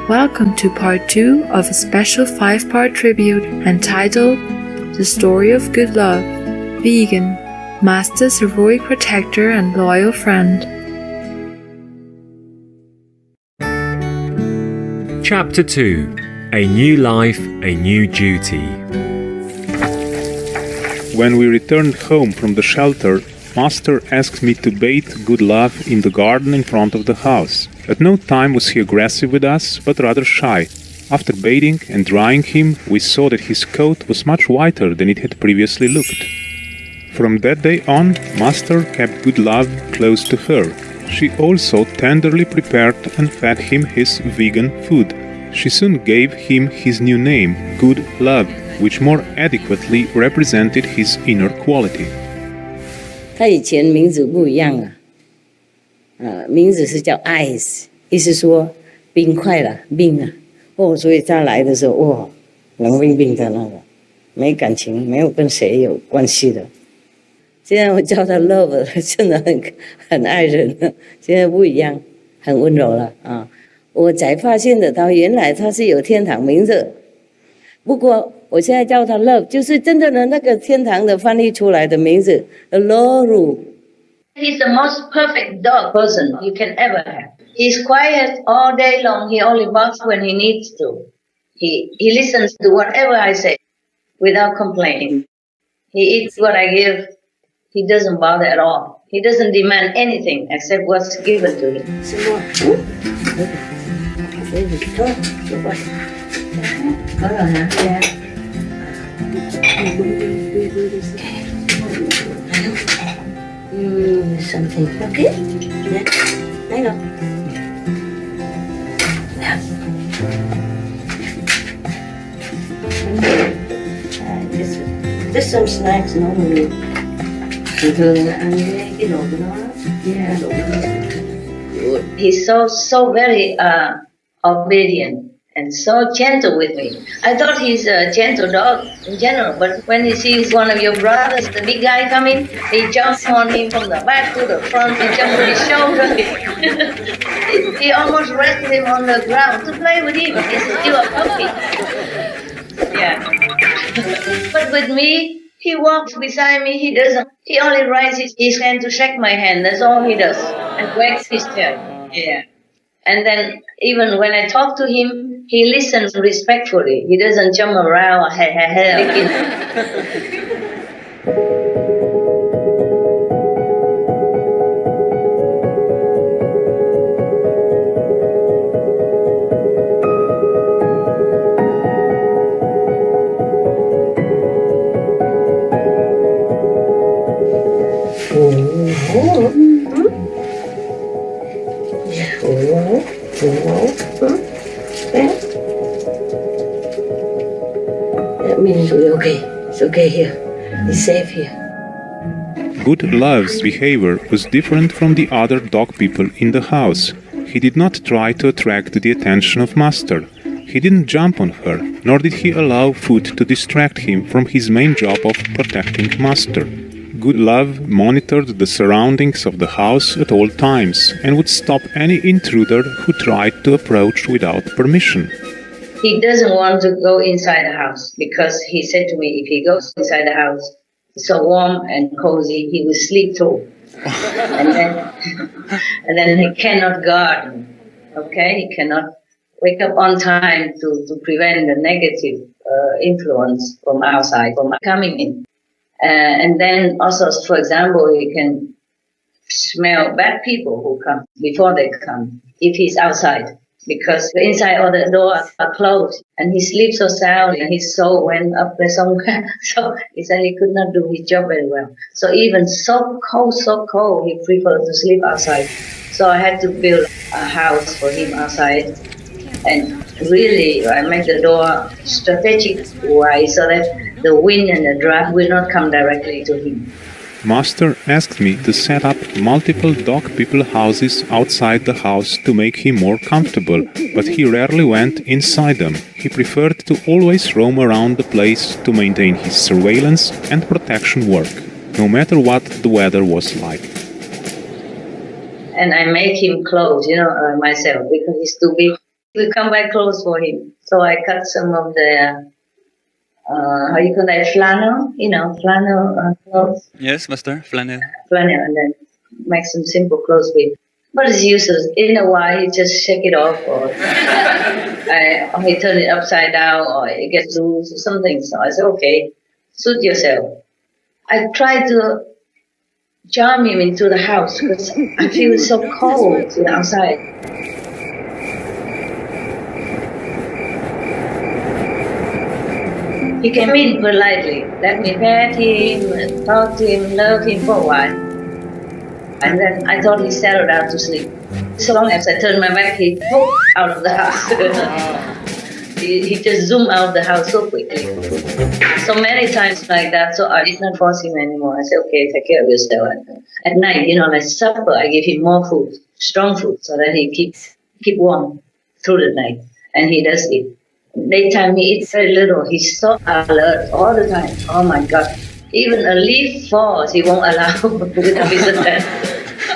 Welcome to part 2 of a special 5-part tribute entitled The Story of Good Love, Vegan, Master's Heroic Protector and Loyal Friend. Chapter 2. A New Life, a New Duty. When we returned home from the shelter, Master asked me to bathe Good Love in the garden in front of the house. At no time was he aggressive with us, but rather shy. After bathing and drying him, we saw that his coat was much whiter than it had previously looked. From that day on, Master kept Good Love close to her. She also tenderly prepared and fed him his vegan food. She soon gave him his new name, Good Love, which more adequately represented his inner quality. 他以前名字不一样名字是叫 ice， 意思说冰块了，冰啊，所以他来的时候，冷冰冰的那个，没感情，没有跟谁有关系的。现在我叫他 love 了，真的很爱人了，现在不一样，很温柔了啊。我才发现得到，原来他是有天堂名字，不过我现在叫他 love， 就是真正的那个天堂的翻译出来的名字 ，Loru。 He's the most perfect dog person you can ever have. He's quiet all day long. He only barks when he needs to. He listens to whatever I say without complaining. He eats what I give. He doesn't bother at all. He doesn't demand anything except what's given to him. Something okay? Yeah, I know. Yeah. Just some snacks normally. He's so very obedient and so gentle with me. I thought he's a gentle dog in general, but when he sees one of your brothers, the big guy coming, he jumps on him from the back to the front, he jumps on his shoulder. He almost rests him on the ground to play with him. He's still a puppy. Yeah. But with me, he walks beside me, he only raises his hand to shake my hand, that's all he does, and wags his tail. Yeah. And then even when I talk to him, he listens respectfully. He doesn't jump around, licking. That means we're okay. It's okay here. He's safe here. Good Love's behavior was different from the other dog people in the house. He did not try to attract the attention of Master. He didn't jump on her, nor did he allow food to distract him from his main job of protecting Master. Good Love monitored the surroundings of the house at all times and would stop any intruder who tried to approach without permission. He doesn't want to go inside the house because he said to me, if he goes inside the house, it's so warm and cozy, he will sleep through. and then he cannot garden, okay? He cannot wake up on time to prevent the negative influence from outside, from coming in. And then also, for example, he can smell bad people who come before they come if he's outside. Because the inside or the door are closed and he sleeps so sound and his soul went up there somewhere. So he said he could not do his job very well. So even so cold, he preferred to sleep outside. So I had to build a house for him outside. And really, I make the door strategic wide so that the wind and the draft will not come directly to him. Master asked me to set up multiple dog people houses outside the house to make him more comfortable, but he rarely went inside them. He preferred to always roam around the place to maintain his surveillance and protection work, no matter what the weather was like. And I make him clothes, myself, because he's too big. We come by clothes for him. So I cut some of the, how you call that, flannel, flannel clothes. Yes, Master, flannel. Flannel, and then make some simple clothes with. But it's useless. In a while, he just shake it off, or he turn it upside down, or it gets loose, or something. So I said, okay, suit yourself. I tried to charm him into the house because I feel so cold outside. He came in politely, let me pet him, and talk to him, love him for a while. And then I thought he settled down to sleep. So long as I turned my back, he whooped out of the house. he just zoomed out of the house so quickly. So many times like that, so I did not force him anymore. I said, okay, take care of yourself. At night, like supper, I give him more food, strong food, so that he keep warm through the night. And he does eat. Daytime, he eats very little. He's so alert all the time. Oh my God. Even a leaf falls, he won't allow with a visitor.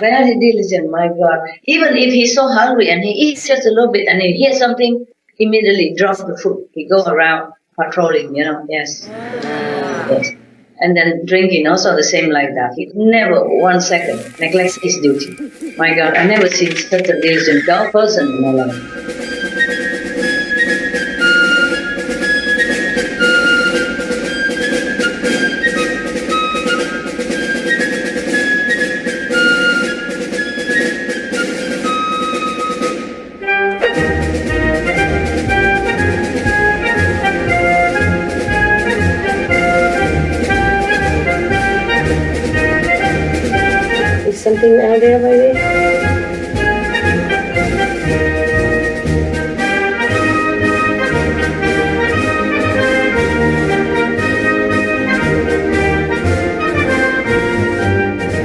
Very diligent, my God. Even if he's so hungry and he eats just a little bit and he hears something, immediately drop the food. He go around patrolling, yes. Yes. And then drinking also the same like that. He never 1 second neglects his duty. My God, I never seen such a diligent dog person in my life. Something out there, baby?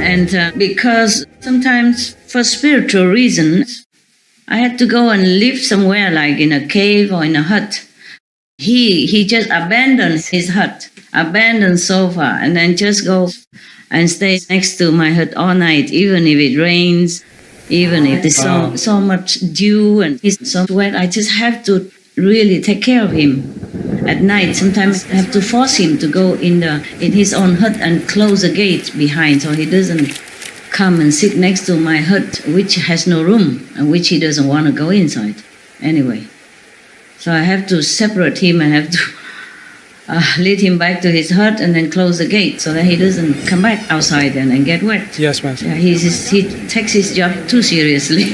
And because sometimes for spiritual reasons, I had to go and live somewhere like in a cave or in a hut. He just abandoned his hut, abandoned sofa, and then just go and stay next to my hut all night, even if it rains, even if there's so much dew and he's so wet. I just have to really take care of him. At night, sometimes I have to force him to go in his own hut and close the gate behind so he doesn't come and sit next to my hut, which has no room and which he doesn't want to go inside anyway. So I have to separate him and have to lead him back to his hut and then close the gate so that he doesn't come back outside and get wet. Yes, Master. Yeah, he takes his job too seriously.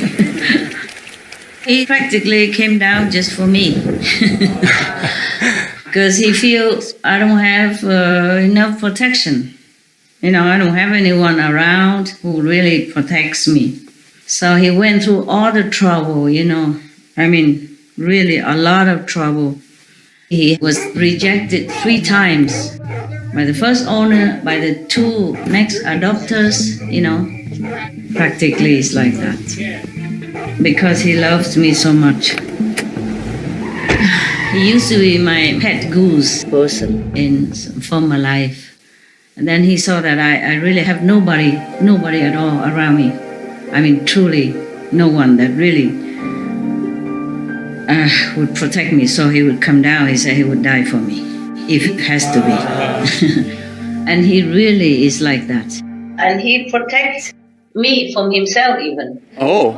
He practically came down just for me. Because he feels I don't have enough protection. I don't have anyone around who really protects me. So he went through all the trouble, really a lot of trouble. He was rejected 3 times by the first owner, by the 2 next adopters, Practically it's like that. Because he loves me so much. He used to be my pet goose person in former life. And then he saw that I really have nobody at all around me. Truly no one that really would protect me, so he would come down. He said he would die for me, if it has to be. And he really is like that. And he protects me from himself even. Oh.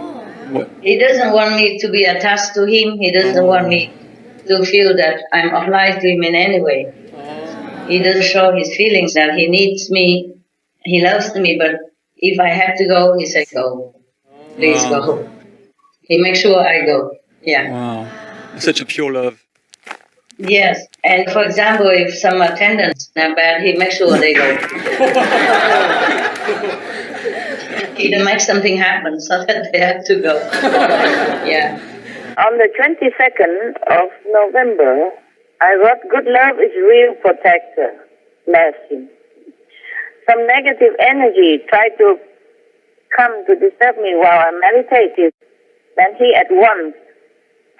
What? He doesn't want me to be attached to him. He doesn't want me to feel that I'm obliged to him in any way. He doesn't show his feelings that he needs me. He loves me, but if I have to go, he says, go. Please go. He makes sure I go. Yeah. Wow. Such a pure love. Yes. And for example, if some attendants are bad, he makes sure they go. He makes something happen so that they have to go. Yeah. On the 22nd of November, I wrote, good love is real protector, mercy. Some negative energy tried to come to disturb me while I meditated. Then he at once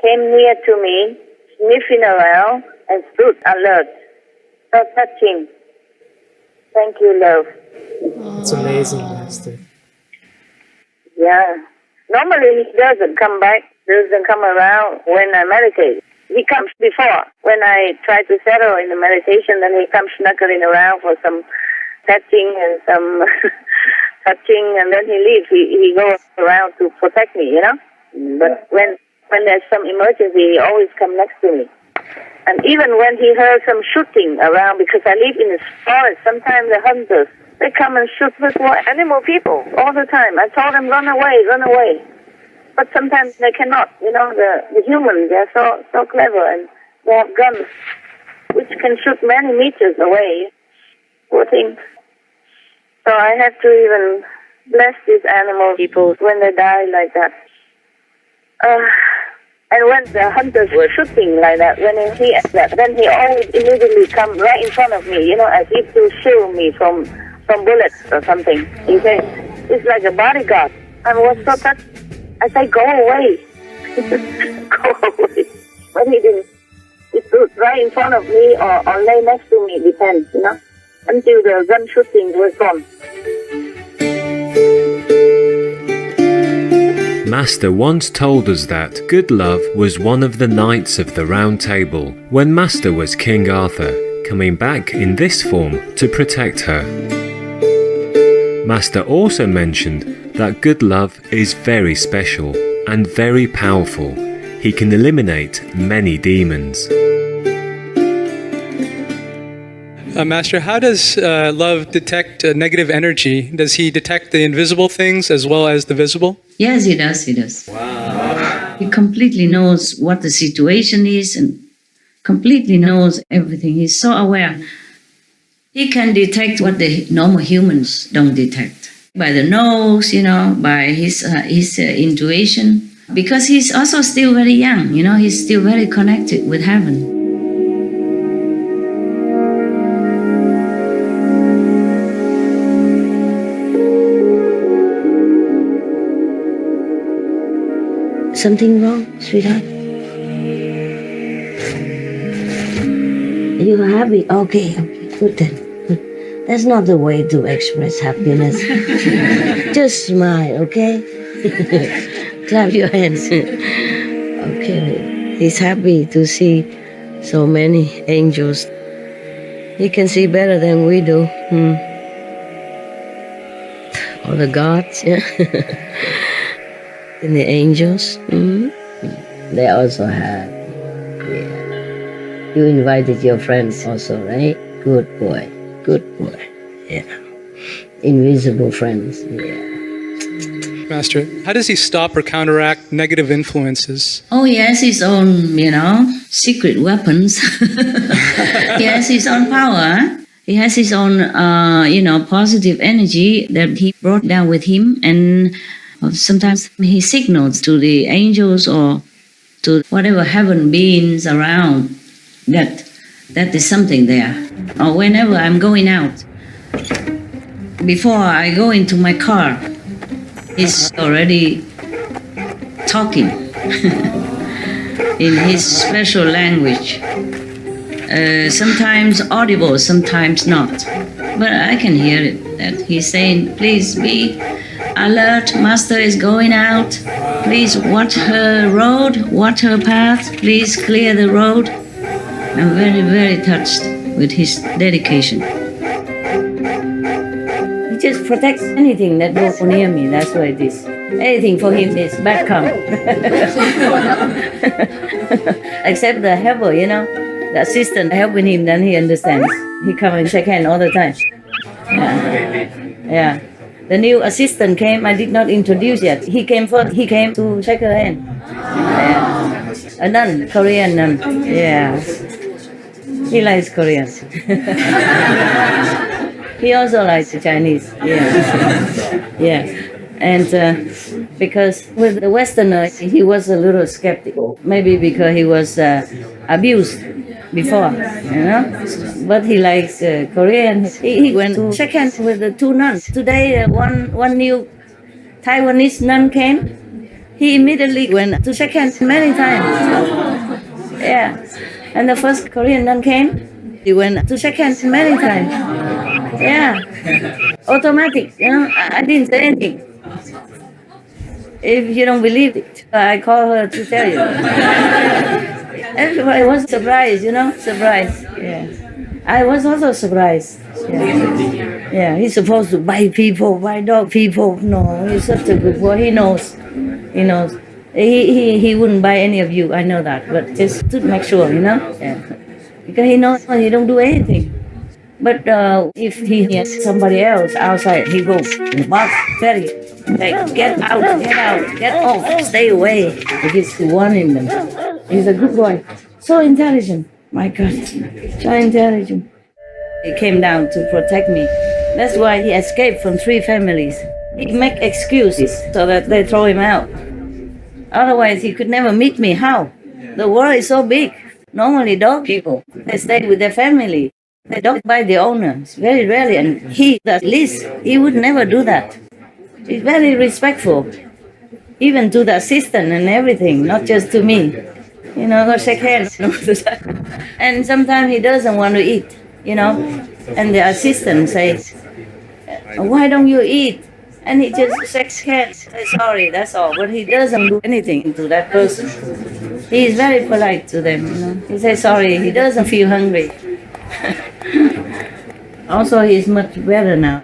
came near to me, sniffing around, and stood alert. So touching. Thank you, love. It's amazing, Master. Yeah. Normally he doesn't come back doesn't come around when I meditate. He comes before. When I try to settle in the meditation, then he comes snuggling around for some petting and some touching, and then he leaves. He goes around to protect me, But when there's some emergency, he always comes next to me. And even when he heard some shooting around, because I live in the forest, sometimes the hunters, they come and shoot little animal people all the time. I told them, run away, run away. But sometimes they cannot. The humans, they're so clever, and they have guns which can shoot many meters away. Poor things. So I have to even bless these animal people when they die like that. And when the hunters were shooting like that, when he sees that, then he always immediately come right in front of me, as if to shield me from bullets or something. He said, it's like a bodyguard. I was so touched. I said, go away. Go away. But he didn't. He stood right in front of me or lay next to me, depends, until the gun shooting was gone. Master once told us that good love was one of the knights of the Round Table when Master was King Arthur, coming back in this form to protect her. Master also mentioned that good love is very special and very powerful. He can eliminate many demons. Master, how does love detect negative energy? Does he detect the invisible things as well as the visible? Yes, he does. He does. Wow. He completely knows what the situation is and completely knows everything. He's so aware. He can detect what the normal humans don't detect. By the nose, by his intuition. Because he's also still very young, he's still very connected with heaven. Something wrong, sweetheart? You happy? Okay, good then. Good. That's not the way to express happiness. Just smile, okay? Clap your hands. Okay. He's happy to see so many angels. He can see better than we do. All the gods, yeah. And the angels, they also have. Yeah. You invited your friends also, right? Good boy. Good boy. Yeah. Invisible friends. Yeah. Master, how does he stop or counteract negative influences? Oh, he has his own, secret weapons. He has his own power. He has his own, positive energy that he brought down with him, and sometimes he signals to the angels or to whatever heaven beings around that is something there. Or whenever I'm going out, before I go into my car, he's already talking in his special language. Sometimes audible, sometimes not. But I can hear it, that he's saying, please be alert, Master is going out. Please watch her road, watch her path. Please clear the road. I'm very, very touched with his dedication. He just protects anything that goes near me. That's what it is. Anything for him is bad karma. Except the helper, the assistant helping him, then he understands. He come and shake hand all the time. Yeah. The new assistant came, I did not introduce yet. He came first, he came to shake her hand. Yeah. A nun, Korean nun. Yeah. He likes Koreans. He also likes the Chinese. Yeah. Yeah. And because with the Westerner, he was a little skeptical. Maybe because he was abused before, But he likes Korean. He went to shake hands with the two nuns. Today, one new Taiwanese nun came. He immediately went to shake hands many times. Yeah. And the first Korean nun came. He went to shake hands many times. Yeah. Automatic, I didn't say anything. If you don't believe it, I call her to tell you. Everybody was surprised, surprised. Yeah. I was also surprised. Yeah, he's supposed to bite people, bite dog people. No, he's such a good boy. He knows. He wouldn't bite any of you. I know that, but just to make sure, Yeah. Because he knows he don't do anything. But if he has somebody else outside, he goes, bark, very, like, get out, get off, stay away. He keeps warning them. He's a good boy. So intelligent. My God, so intelligent. He came down to protect me. That's why he escaped from 3 families. He make excuses so that they throw him out. Otherwise, he could never meet me. How? The world is so big. Normally, dog people, they stay with their family. They don't bite the owner. It's very rarely. And he, at least, he would never do that. He's very respectful, even to the assistant and everything, not just to me. Go shake hands. And sometimes he doesn't want to eat, And the assistant says, why don't you eat? And he just shakes hands, says sorry, that's all. But he doesn't do anything to that person. He is very polite to them, He says sorry, he doesn't feel hungry. Also, he's much better now.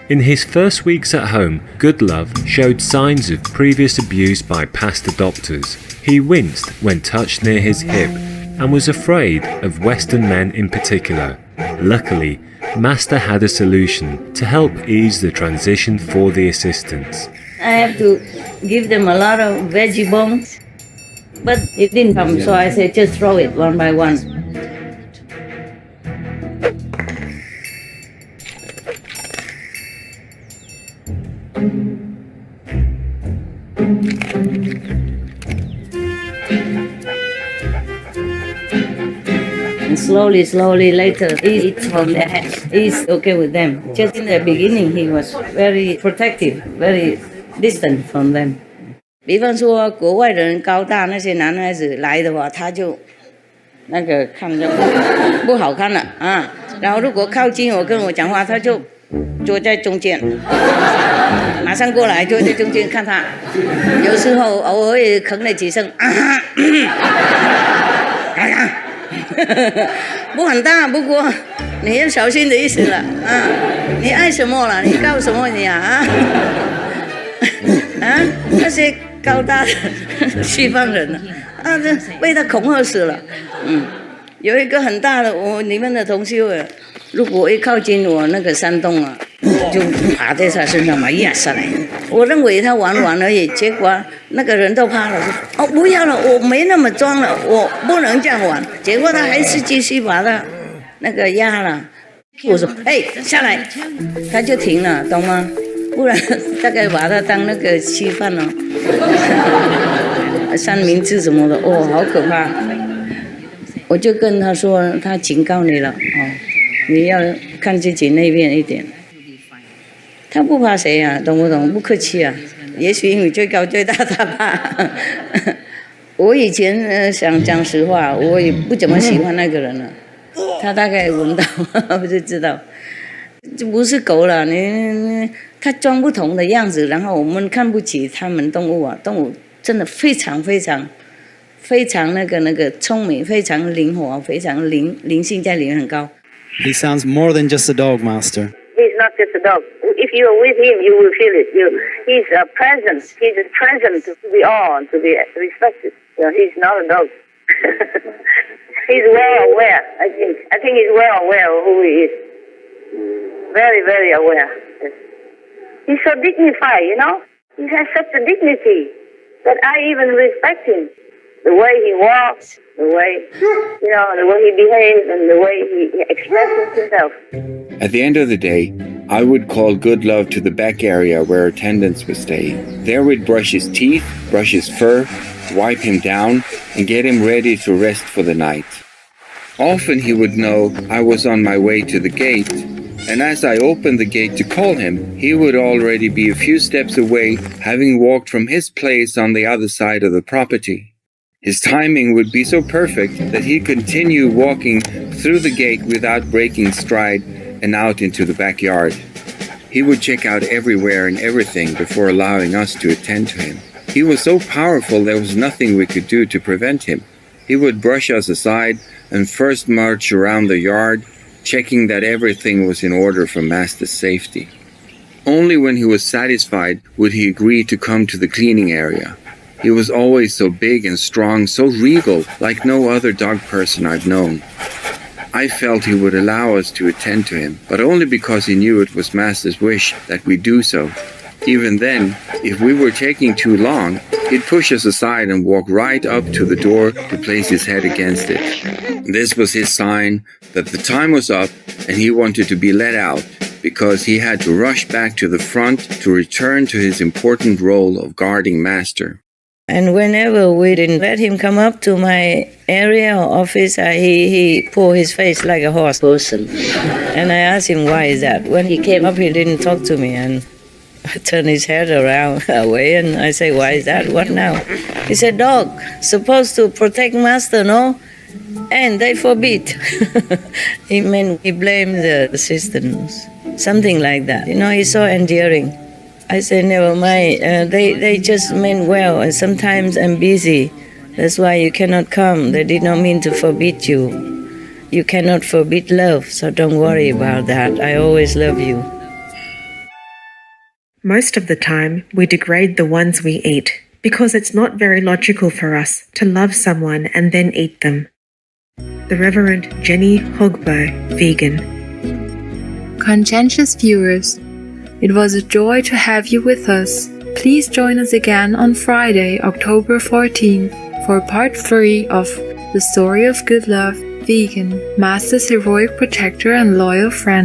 In his first weeks at home, Good Love showed signs of previous abuse by past adopters. He winced when touched near his hip and was afraid of Western men in particular. Luckily, Master had a solution to help ease the transition for the assistants. I have to give them a lot of veggie bones, but it didn't come, so I said just throw it one by one. And slowly later, he eats from their hands. He's okay with them. Just in the beginning, he was very protective, very distant from them. 比方说，国外的人高大那些男孩子来的话，他就那个看着不好看了啊。然后如果靠近我跟我讲话，他就坐在中间，马上过来坐在中间看他。有时候偶尔也吭了几声啊，不很大，不过你要小心的意思了啊！你爱什么了？你告什么你啊？啊，那些高大的西方人啊，这被他恐吓死了。有一个很大的，你们的同学，如果一靠近我那个山洞啊，就爬在他身上嘛，压下来。我认为他玩玩而已，结果那个人都怕了，说：“哦，不要了，我没那么装了，我不能这样玩。”结果他还是继续把他那个压了。我说：“哎，下来！”他就停了，懂吗？不然大概把他当那个稀饭了。三明治什么的，哦，好可怕！我就跟他说，他警告你了，哦，你要看自己那边一点。他不怕谁啊，懂不懂？不客气啊。也许因为最高最大，他怕。我以前想讲实话，我也不怎么喜欢那个人了。他大概闻到我就知道，这不是狗了，它装不同的样子，然后我们看不起它们动物啊，动物真的非常那个聪明，非常灵活，非常灵性在里面很高。He sounds more than just a dog, Master. He's not just a dog. If you are with him, you will feel it. He's a presence. He's a presence to be awe, to be respected. He's not a dog. He's well aware, I think. I think he's well aware of who he is. Very, very aware. Yes. He's so dignified, He has such a dignity that I even respect him. The way he walks, the way he behaves, and the way he expresses himself. At the end of the day, I would call Good Love to the back area where attendants would stay. There we'd brush his teeth, brush his fur, wipe him down, and get him ready to rest for the night. Often he would know I was on my way to the gate, and as I opened the gate to call him, he would already be a few steps away, having walked from his place on the other side of the property. His timing would be so perfect that he'd continue walking through the gate without breaking stride and out into the backyard. He would check out everywhere and everything before allowing us to attend to him. He was so powerful there was nothing we could do to prevent him. He would brush us aside and first march around the yard, checking that everything was in order for Master's safety. Only when he was satisfied would he agree to come to the cleaning area. He was always so big and strong, so regal, like no other dog person I've known. I felt he would allow us to attend to him, but only because he knew it was Master's wish that we do so. Even then, if we were taking too long, he'd push us aside and walk right up to the door to place his head against it. This was his sign that the time was up and he wanted to be let out, because he had to rush back to the front to return to his important role of guarding Master. And whenever we didn't let him come up to my area or office, he pulled his face like a horse person. And I asked him, why is that? When he came up, he didn't talk to me. And I turned his head around away and I say, why is that? What now? He said, dog, supposed to protect Master, no? And they forbid. He blamed the assistants. Something like that. He's so endearing. I said, never mind. They just meant well, and sometimes I'm busy. That's why you cannot come. They did not mean to forbid you. You cannot forbid love, so don't worry about that. I always love you. Most of the time, we degrade the ones we eat because it's not very logical for us to love someone and then eat them. The Reverend Jenny Hogbo, vegan. Conscientious viewers, it was a joy to have you with us. Please join us again on Friday, October 14th for part 3 of The Story of Good Love, Vegan, Master's heroic protector and loyal friend.